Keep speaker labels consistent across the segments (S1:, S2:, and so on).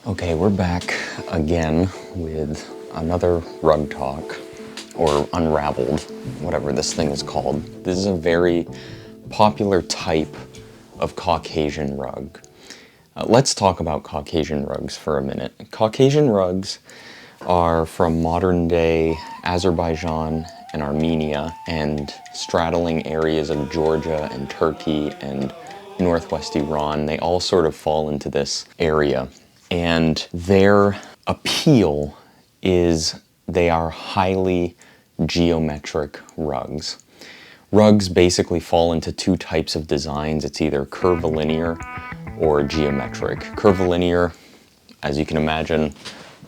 S1: Okay, we're back again with another rug talk, or Unraveled, whatever this thing is called. This is a very popular type of Caucasian rug. Let's talk about Caucasian rugs for a minute. Caucasian rugs are from modern-day Azerbaijan and Armenia and straddling areas of Georgia and Turkey and northwest Iran. They all sort of fall into this area. And their appeal is they are highly geometric rugs. Rugs basically fall into two types of designs. It's either curvilinear or geometric. Curvilinear, as you can imagine,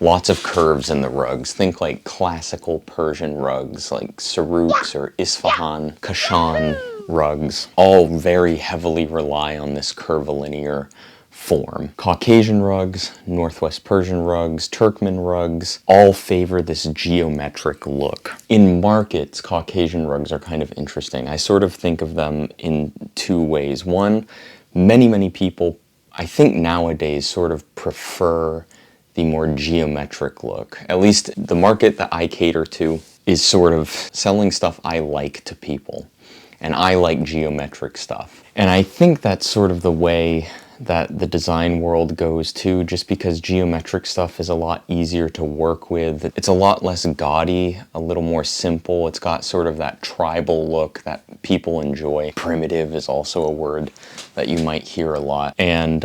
S1: lots of curves in the rugs. Think like classical Persian rugs like Saruks or Isfahan, Kashan rugs. All very heavily rely on this curvilinear form. Caucasian rugs, Northwest Persian rugs, Turkmen rugs, all favor this geometric look. In markets, Caucasian rugs are kind of interesting. I sort of think of them in two ways. One, many people, I think nowadays, sort of prefer the more geometric look. At least the market that I cater to is sort of selling stuff I like to people. And I like geometric stuff. And I think that's sort of the way that the design world goes too, just because geometric stuff is a lot easier to work with. It's a lot less gaudy, a little more simple. It's got sort of that tribal look that people enjoy. Primitive is also a word that you might hear a lot. And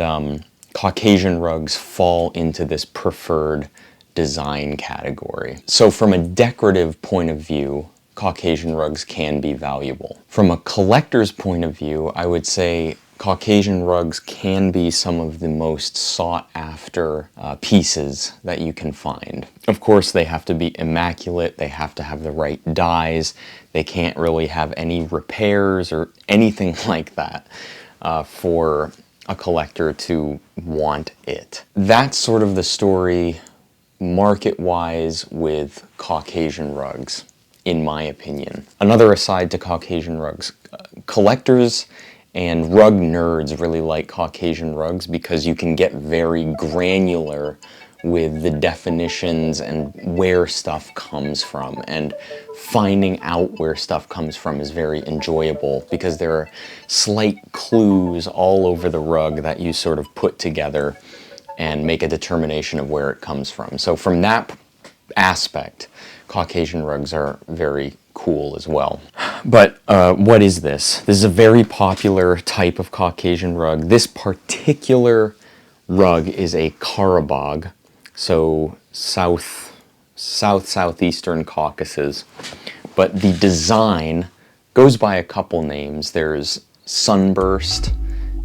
S1: Caucasian rugs fall into this preferred design category. So from a decorative point of view, Caucasian rugs can be valuable. From a collector's point of view, I would say Caucasian rugs can be some of the most sought after pieces that you can find. Of course, they have to be immaculate, they have to have the right dyes, they can't really have any repairs or anything like that for a collector to want it. That's sort of the story market-wise with Caucasian rugs, in my opinion. Another aside to Caucasian rugs, collectors and rug nerds really like Caucasian rugs because you can get very granular with the definitions and where stuff comes from. And finding out where stuff comes from is very enjoyable because there are slight clues all over the rug that you sort of put together and make a determination of where it comes from. So from that aspect, Caucasian rugs are very cool as well. But what is this? This is a very popular type of Caucasian rug. This particular rug is a Karabagh, so southeastern Caucasus. But the design goes by a couple names. There's Sunburst,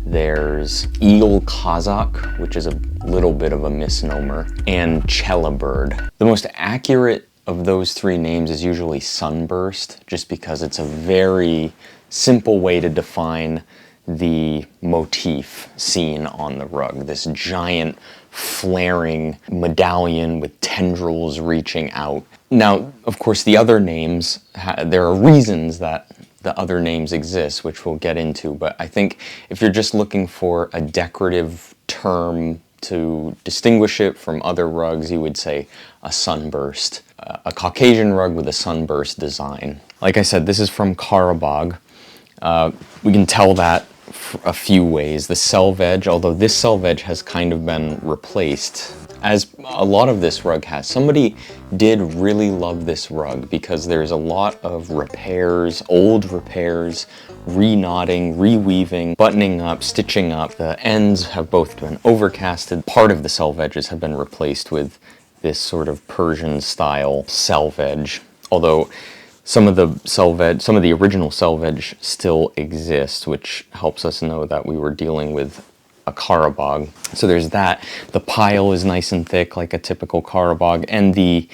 S1: there's Eagle Kazak, which is a little bit of a misnomer, and Chelabird. The most accurate of those three names is usually Sunburst, just because it's a very simple way to define the motif seen on the rug. This giant flaring medallion with tendrils reaching out. Now, of course, the other names, there are reasons that the other names exist, which we'll get into, but I think if you're just looking for a decorative term to distinguish it from other rugs, you would say a sunburst. A Caucasian rug with a sunburst design. Like I said, this is from Karabagh. We can tell that a few ways. The selvage, although this selvage has kind of been replaced, as a lot of this rug has. Somebody did really love this rug because there's a lot of repairs, old repairs, re-knotting, re-weaving, buttoning up, stitching up. The ends have both been overcasted. Part of the selvages have been replaced with this sort of Persian style selvage, although some of the original selvage still exist, which helps us know that we were dealing with a Karabagh. So there's that. The pile is nice and thick like a typical Karabagh, and the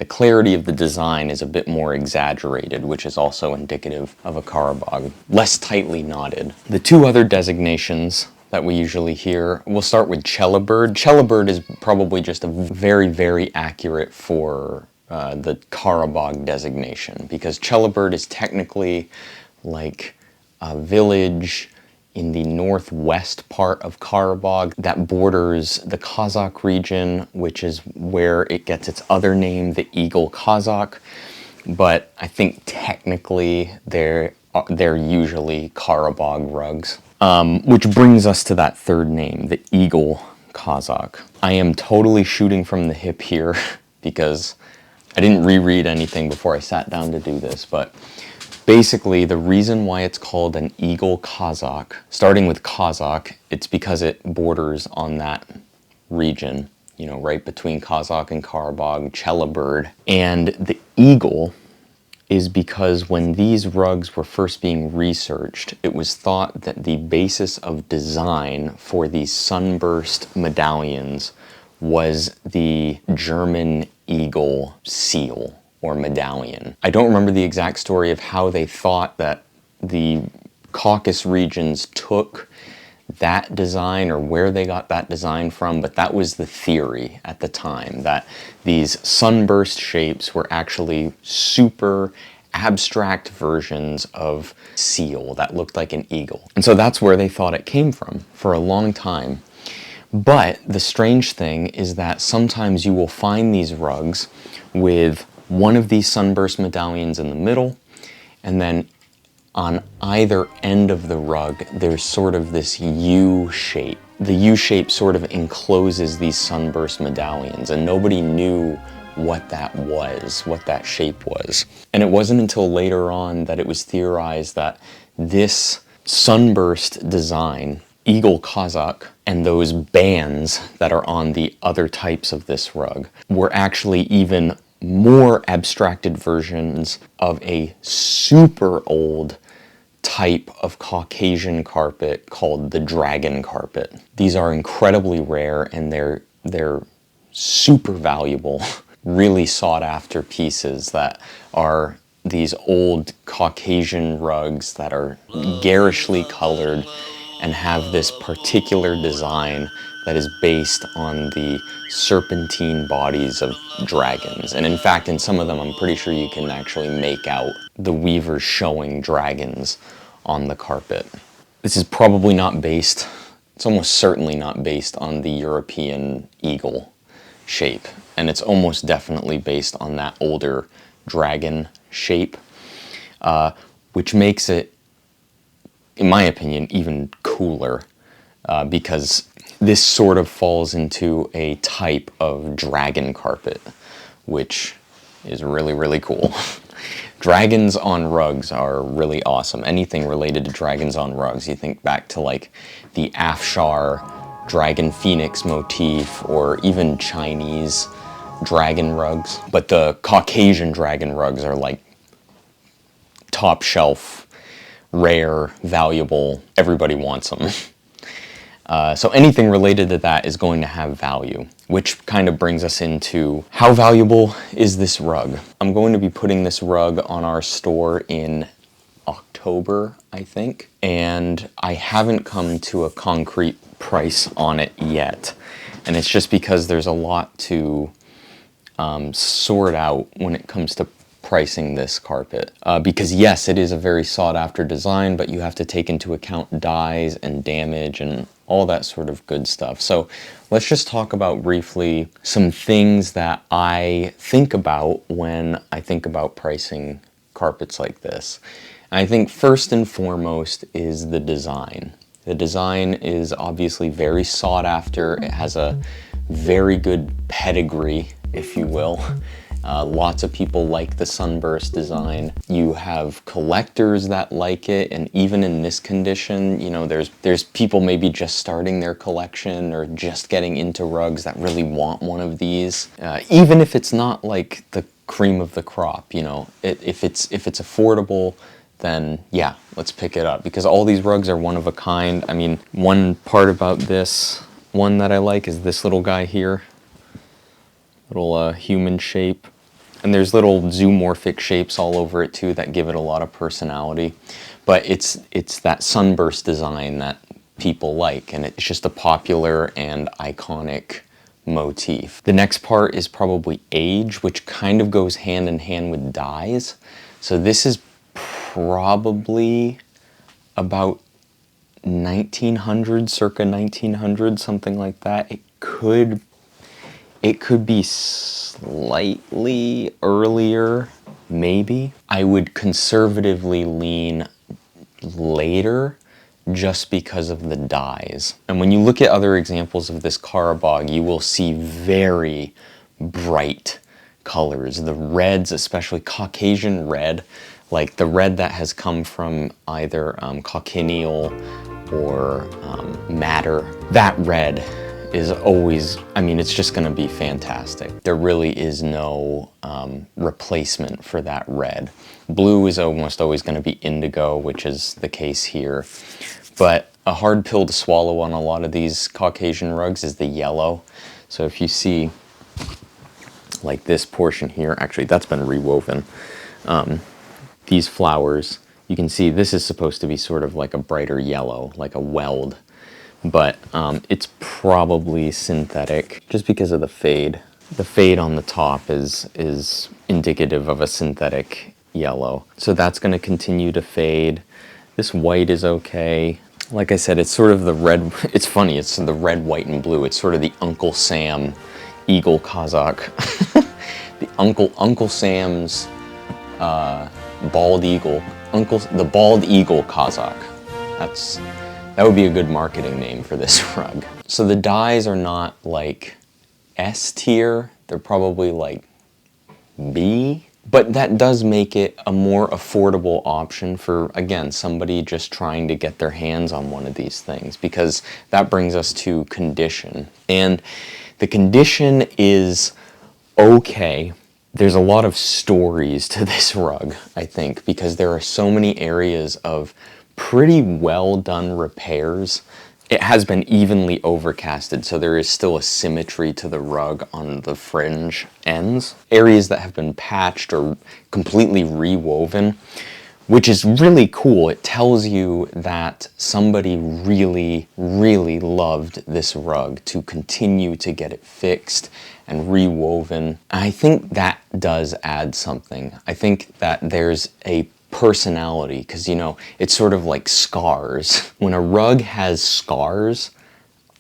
S1: clarity of the design is a bit more exaggerated, which is also indicative of a Karabagh, less tightly knotted. The two other designations that we usually hear, we'll start with Chelabird. Chelabird is probably just a very accurate for the Karabagh designation, because Chelabird is technically like a village in the northwest part of Karabagh that borders the Kazakh region, which is where it gets its other name, the Eagle Kazak. But I think technically they're usually Karabagh rugs. Which brings us to that third name, the Eagle Kazak. I am totally shooting from the hip here because I didn't reread anything before I sat down to do this, but basically the reason why it's called an Eagle Kazak, starting with Kazakh, it's because it borders on that region, you know, right between Kazakh and Karabagh, Chelabird. And the eagle is because when these rugs were first being researched, it was thought that the basis of design for these sunburst medallions was the German eagle seal or medallion. I don't remember the exact story of how they thought that the Caucasus regions took that design or where they got that design from, but that was the theory at the time, that these sunburst shapes were actually super abstract versions of seal that looked like an eagle. And so that's where they thought it came from for a long time. But the strange thing is that sometimes you will find these rugs with one of these sunburst medallions in the middle, and then on either end of the rug, there's sort of this U shape. The U shape sort of encloses these sunburst medallions, and nobody knew what that was, what that shape was. And it wasn't until later on that it was theorized that this sunburst design, Eagle Kazak, and those bands that are on the other types of this rug were actually even more abstracted versions of a super old type of Caucasian carpet called the dragon carpet. These are incredibly rare, and they're super valuable, really sought after pieces that are these old Caucasian rugs that are garishly colored and have this particular design that is based on the serpentine bodies of dragons. And in fact, in some of them, I'm pretty sure you can actually make out the weavers showing dragons on the carpet. This is probably not based, it's almost certainly not based on the European eagle shape. And it's almost definitely based on that older dragon shape, which makes it, in my opinion, even cooler, because this sort of falls into a type of dragon carpet, which is really, really cool. Dragons on rugs are really awesome. Anything related to dragons on rugs, you think back to like the Afshar dragon phoenix motif, or even Chinese dragon rugs. But the Caucasian dragon rugs are like top shelf, rare, valuable, everybody wants them. So anything related to that is going to have value, which kind of brings us into how valuable is this rug? I'm going to be putting this rug on our store in October, I think, and I haven't come to a concrete price on it yet. And it's just because there's a lot to sort out when it comes to pricing this carpet. Because yes, it is a very sought after design, but you have to take into account dyes and damage and all that sort of good stuff. So let's just talk about briefly some things that I think about when I think about pricing carpets like this. And I think first and foremost is the design. The design is obviously very sought after. It has a very good pedigree, if you will. Lots of people like the sunburst design. You have collectors that like it, and even in this condition, you know, there's people maybe just starting their collection or just getting into rugs that really want one of these. Even if it's not like the cream of the crop, you know, if it's affordable, then yeah, let's pick it up, because all these rugs are one of a kind. I mean, one part about this one that I like is this little guy here. Little human shape. And there's little zoomorphic shapes all over it too that give it a lot of personality. But it's that sunburst design that people like, and it's just a popular and iconic motif. The next part is probably age, which kind of goes hand in hand with dyes. So this is probably about 1900, circa 1900, something like that. It could be slightly earlier, maybe. I would conservatively lean later just because of the dyes. And when you look at other examples of this Karabagh, you will see very bright colors. The reds, especially Caucasian red, like the red that has come from either cochineal or madder, that red is always, I mean, it's just gonna be fantastic. There really is no replacement for that red. Blue is almost always gonna be indigo, which is the case here. But a hard pill to swallow on a lot of these Caucasian rugs is the yellow. So if you see like this portion here, actually that's been rewoven. These flowers, you can see this is supposed to be sort of like a brighter yellow, like a weld, but it's probably synthetic just because of the fade. The fade on the top is indicative of a synthetic yellow. So that's gonna continue to fade. This white is okay. Like I said, it's sort of the red, it's funny, it's the red, white, and blue. It's sort of the Uncle Sam Eagle Kazak. The Uncle Sam's bald eagle, the bald eagle Kazak. That would be a good marketing name for this rug. So the dyes are not like S tier, they're probably like B, but that does make it a more affordable option for, again, somebody just trying to get their hands on one of these things, because that brings us to condition. And the condition is okay. There's a lot of stories to this rug, I think, because there are so many areas of pretty well done repairs. It has been evenly overcasted, so there is still a symmetry to the rug on the fringe ends. Areas that have been patched or completely rewoven, which is really cool. It tells you that somebody really, really loved this rug to continue to get it fixed and rewoven. I think that does add something. I think that there's a personality, because, you know, it's sort of like scars. When a rug has scars,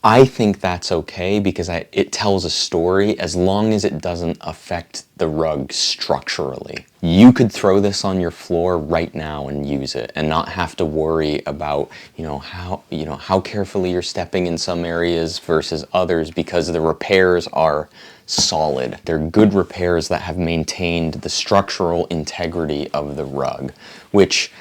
S1: I think that's okay, because it tells a story as long as it doesn't affect the rug structurally. You could throw this on your floor right now and use it and not have to worry about, how carefully you're stepping in some areas versus others, because the repairs are solid. They're good repairs that have maintained the structural integrity of the rug, which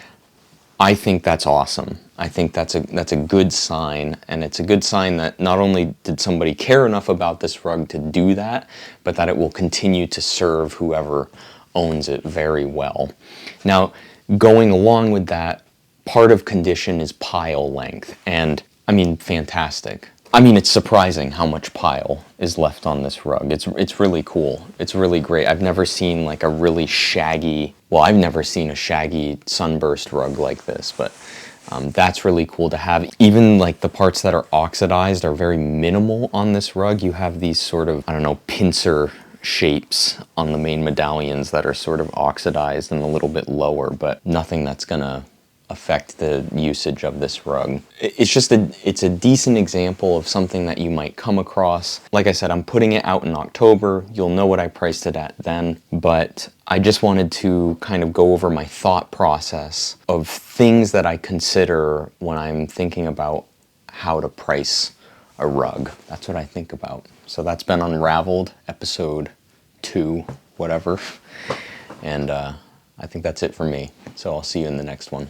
S1: I think that's awesome. I think that's a good sign, and it's a good sign that not only did somebody care enough about this rug to do that, but that it will continue to serve whoever owns it very well. Now, going along with that, part of condition is pile length, and I mean, fantastic. I mean, it's surprising how much pile is left on this rug. It's really cool. It's really great. I've never seen like a really shaggy, well, I've never seen a shaggy sunburst rug like this, but that's really cool to have. Even like the parts that are oxidized are very minimal on this rug. You have these sort of, I don't know, pincer shapes on the main medallions that are sort of oxidized and a little bit lower, but nothing that's gonna affect the usage of this rug. It's a decent example of something that you might come across. Like I said, I'm putting it out in October. You'll know what I priced it at then, but I just wanted to kind of go over my thought process of things that I consider when I'm thinking about how to price a rug. That's what I think about. So that's been Unraveled, episode 2, whatever. And I think that's it for me. So I'll see you in the next one.